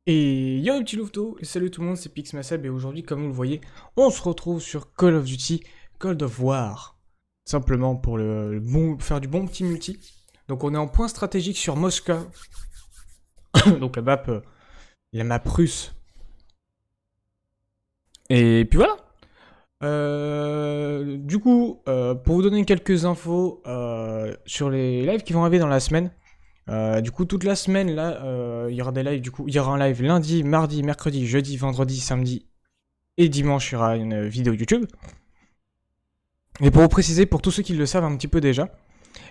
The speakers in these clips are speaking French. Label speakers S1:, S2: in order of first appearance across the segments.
S1: Et yo les petits louveteaux, et salut tout le monde, c'est Pixmasab et aujourd'hui comme vous le voyez, on se retrouve sur Call of Duty Cold of War. Simplement pour faire du bon petit multi. Donc on est en point stratégique sur Moscou. Donc la map russe. Et puis voilà. Du coup, pour vous donner quelques infos sur les lives qui vont arriver dans la semaine. Du coup, toute la semaine, là, il y aura des lives. Du coup, il y aura un live lundi, mardi, mercredi, jeudi, vendredi, samedi et dimanche, il y aura une vidéo YouTube. Et pour vous préciser, pour tous ceux qui le savent un petit peu déjà,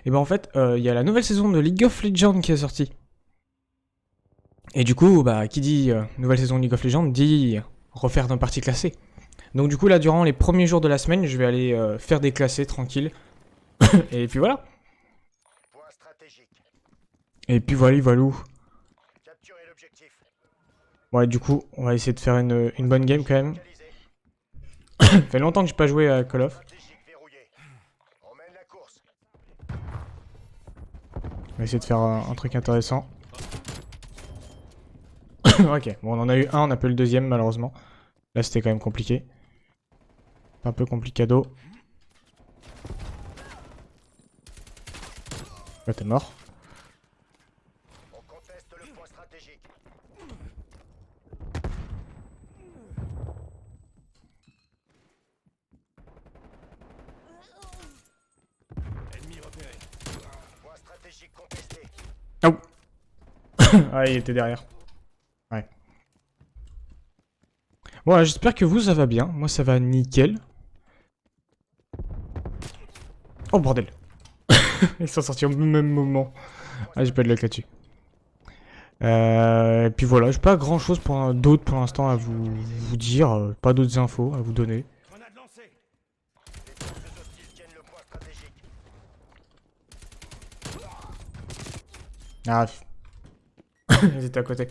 S1: et ben en fait, il y a la nouvelle saison de League of Legends qui est sortie. Et du coup, bah, qui dit nouvelle saison de League of Legends dit refaire d'un partie classée. Donc du coup, là, durant les premiers jours de la semaine, je vais aller faire des classés tranquilles. Et puis voilà. Et puis voilà, voilou. Ouais, du coup, on va essayer de faire une bonne game quand même. Ça fait longtemps que j'ai pas joué à Call of. On va essayer de faire un truc intéressant. Ok, bon on en a eu un, on a pas eu le deuxième malheureusement. Là c'était quand même compliqué. Un peu complicado. Là t'es mort. Oh. Ah il était derrière. Ouais. Bon j'espère que vous ça va bien. Moi ça va nickel. Oh bordel. Ils sont sortis au même moment. Ah j'ai pas de luck là-dessus. Et puis voilà, j'ai pas grand chose d'autre pour l'instant à vous dire. Pas d'autres infos à vous donner. Ah, ils étaient à côté.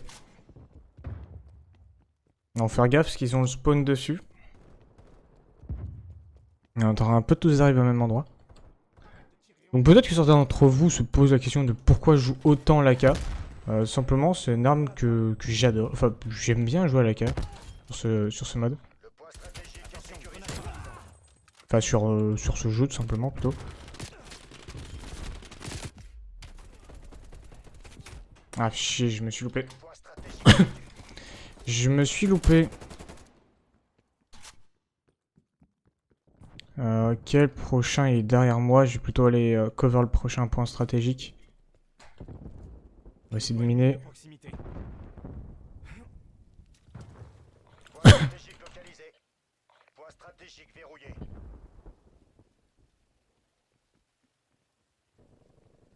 S1: On va faire gaffe parce qu'ils ont le spawn dessus. Et on entend un peu tous arriver au même endroit. Donc peut-être que certains d'entre vous se posent la question de pourquoi je joue autant l'AK. Simplement, c'est une arme que j'adore. Enfin, j'aime bien jouer à l'AK sur ce mode. Enfin, sur ce jeu, tout simplement, plutôt. Ah, chier, je me suis loupé. Je me suis loupé. Quel prochain est derrière moi? Je vais plutôt aller cover le prochain point stratégique. On va essayer de miner.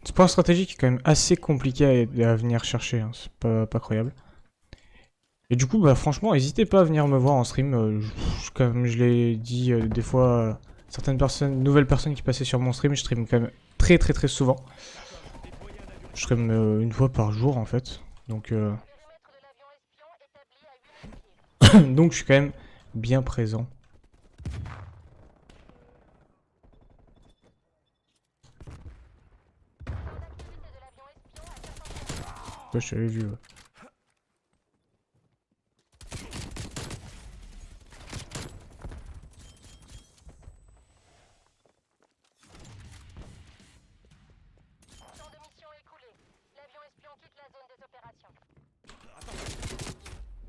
S1: Ce point stratégique est quand même assez compliqué à venir chercher, hein. C'est pas croyable. Et du coup, bah franchement, n'hésitez pas à venir me voir en stream. Comme je l'ai dit des fois, certaines personnes, nouvelles personnes qui passaient sur mon stream, je stream quand même très souvent. Je stream une fois par jour en fait. Donc, donc je suis quand même bien présent. Ouais, je t'avais vu. Ouais.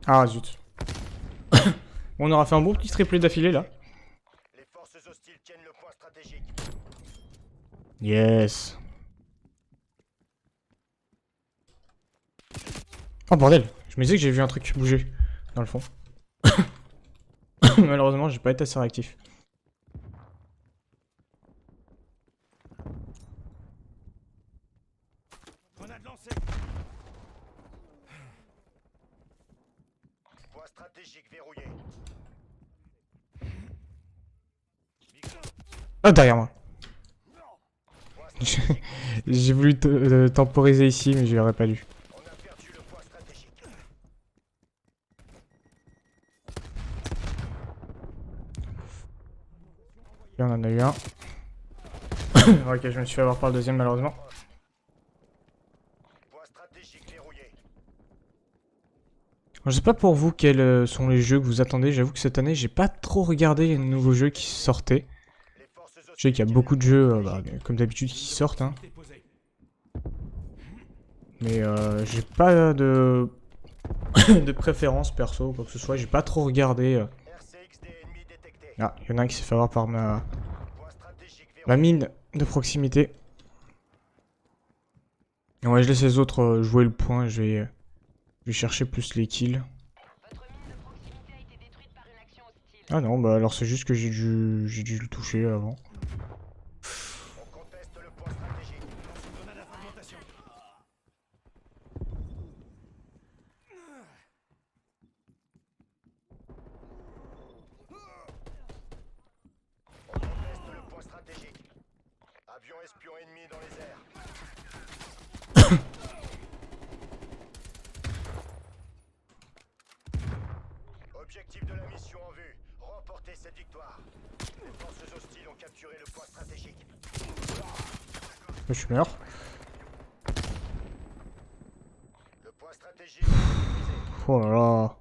S1: Ah zut. On aura fait un bon petit triplé d'affilée là.
S2: Les forces hostiles tiennent le point stratégique.
S1: Yes. Oh bordel, je me disais que j'ai vu un truc bouger dans le fond. Malheureusement, j'ai pas été assez réactif.
S2: Grenade lancée. Point stratégique verrouillé.
S1: Ah, derrière moi. J'ai voulu temporiser ici, mais je l'aurais pas dû.
S2: On a perdu le point stratégique.
S1: Et on en a eu un. Ok, je me suis fait avoir par le deuxième malheureusement.
S2: Point stratégique verrouillé.
S1: Je sais pas pour vous quels sont les jeux que vous attendez. J'avoue que cette année, j'ai pas trop regardé les nouveaux jeux qui sortaient.
S2: Les forces
S1: Je sais
S2: hostiles
S1: qu'il y a
S2: tiennent
S1: beaucoup
S2: le
S1: de
S2: point
S1: jeux,
S2: stratégique.
S1: comme d'habitude, qui sortent. Hein.
S3: Déposé.
S1: Mais j'ai pas de... de préférence perso ou quoi que ce soit. J'ai pas trop regardé.
S2: RCXD ennemi détecté.
S1: Ah, il y en a un qui s'est fait avoir par ma
S2: Point stratégique
S1: ma
S2: verrouillé.
S1: mine de proximité. Ouais, je laisse les autres jouer le point. Je vais chercher plus les kills.
S4: Votre mine de proximité a été détruite par une action hostile.
S1: Ah non, bah alors c'est juste que j'ai dû le toucher avant.
S2: On conteste le point stratégique.
S3: Grenade à fragmentation.
S2: On conteste le point stratégique. Avion espion ennemi dans les airs. Objectif de la mission en vue. Remporter cette victoire. Les forces hostiles ont capturé le point stratégique.
S1: Je meurs.
S2: Le point stratégique est sécurisé.
S1: Oh là là.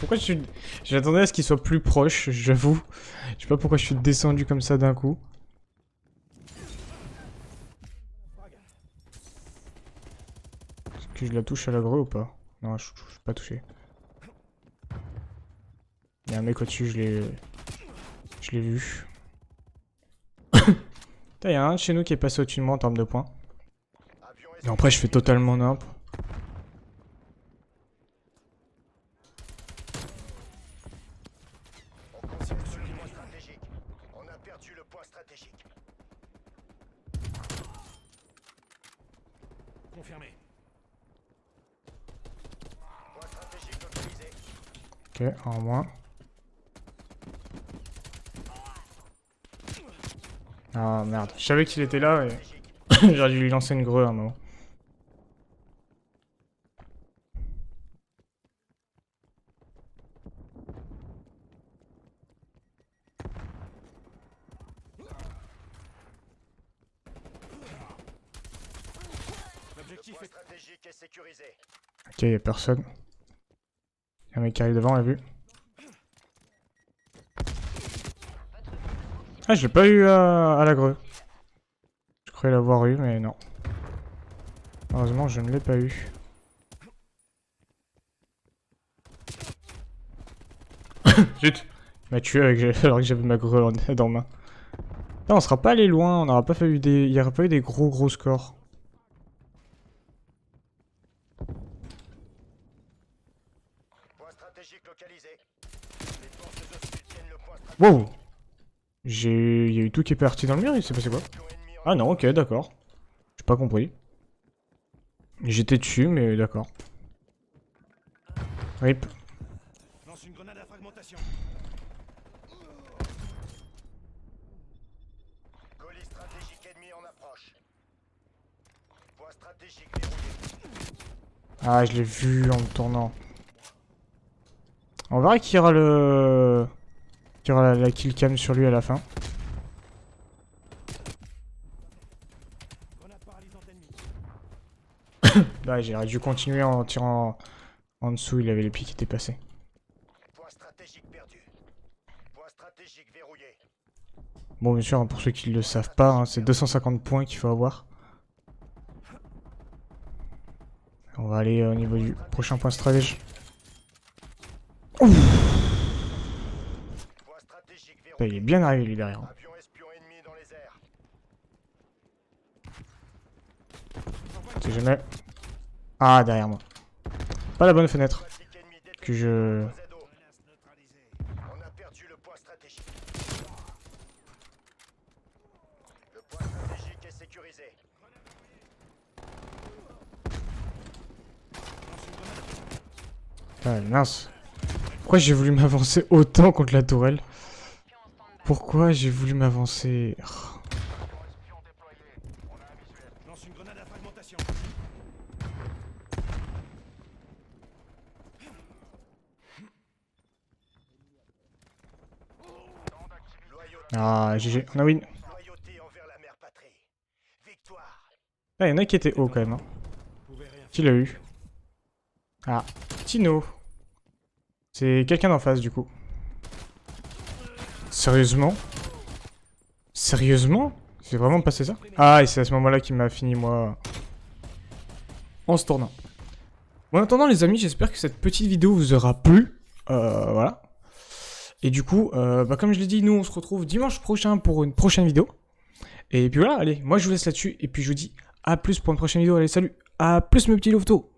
S1: Pourquoi je suis... J'attendais à ce qu'il soit plus proche, j'avoue. Je sais pas pourquoi je suis descendu comme ça d'un coup. Est-ce que je la touche à la grue ou pas? Non, je suis pas touché. Il y a un mec au-dessus, je l'ai vu. Putain, il y a un de chez nous qui est passé au-dessus de moi en termes de points.
S2: Avion
S1: Et
S2: espion
S1: après, je fais
S2: ennemi dans
S1: totalement
S2: les airs.
S1: nimp.
S2: On conserve le point stratégique. On a perdu le point stratégique.
S3: Confirmé.
S2: Point stratégique localisé.
S1: Ok, un en moins. Ah merde, je savais qu'il était là et
S2: Stratégique.
S1: j'aurais dû lui lancer une grue à un moment.
S2: Le
S3: L'objectif
S2: point
S3: est
S2: stratégique est sécurisé.
S1: Ok, y'a personne. Y'a un mec qui arrive devant, on l'a vu. Ah, je l'ai pas eu à la grue. Je croyais l'avoir eu, mais non. Heureusement, je ne l'ai pas eu. Zut! Il m'a tué alors que j'avais ma grue dans ma main. Putain, on sera pas allé loin, on n'aura pas fait des... Il y aurait pas eu des gros scores.
S2: Point stratégique localisé. Les forces hostiles tiennent le point stratégique.
S1: Wow! Il y a eu tout qui est parti dans le mur, il s'est passé quoi?
S2: Espion ennemi en
S1: Ah non, ok, d'accord. J'ai pas compris. J'étais dessus, mais d'accord. Rip.
S3: lance une grenade à fragmentation.
S2: colis stratégique ennemi en approche. Point stratégique verrouillé.
S1: Ah, je l'ai vu en me tournant. On verra qui aura le... Qui aura la kill cam sur lui à la fin.
S3: Grenade paralysante ennemie.
S1: Bah, j'aurais dû continuer en tirant en dessous, il avait les pieds qui étaient passés.
S2: Point stratégique perdu. Point stratégique verrouillé.
S1: Bon, bien sûr, hein, pour ceux qui ne le savent pas, hein, c'est 250 points qu'il faut avoir. On va aller au niveau du prochain point stratégie.
S2: Point stratégique
S1: Putain, il
S2: verrouillé.
S1: est bien arrivé lui derrière.
S2: Avion espion ennemi dans les airs.
S1: C'est jamais... Ah, derrière moi. Pas la bonne fenêtre.
S2: Automatique ennemi détecté
S1: Que je...
S2: dans ZO.
S3: Menace neutralisée.
S2: On a perdu le point stratégique. Le point stratégique est sécurisé.
S1: Ah, mince. Pourquoi j'ai voulu m'avancer autant contre la tourelle? Pourquoi j'ai voulu m'avancer?
S3: Lance une grenade à fragmentation.
S1: Ah, GG, on a win.
S2: Loyauté envers la mère patrie. Victoire.
S1: Ah, il y en a qui étaient hauts quand même. Hein.
S3: Vous pouvez rien
S1: Qui l'a eu? Ah, Tino. C'est quelqu'un d'en face du coup. Sérieusement? Sérieusement? C'est vraiment passé ça? Ah, et c'est à ce moment-là qu'il m'a fini moi en se tournant. Bon, en attendant les amis, j'espère que cette petite vidéo vous aura plu. Voilà. Et du coup, comme je l'ai dit, nous on se retrouve dimanche prochain pour une prochaine vidéo. Et puis voilà, allez, moi je vous laisse là-dessus. Et puis je vous dis à plus pour une prochaine vidéo. Allez, salut, à plus mes petits louveteaux.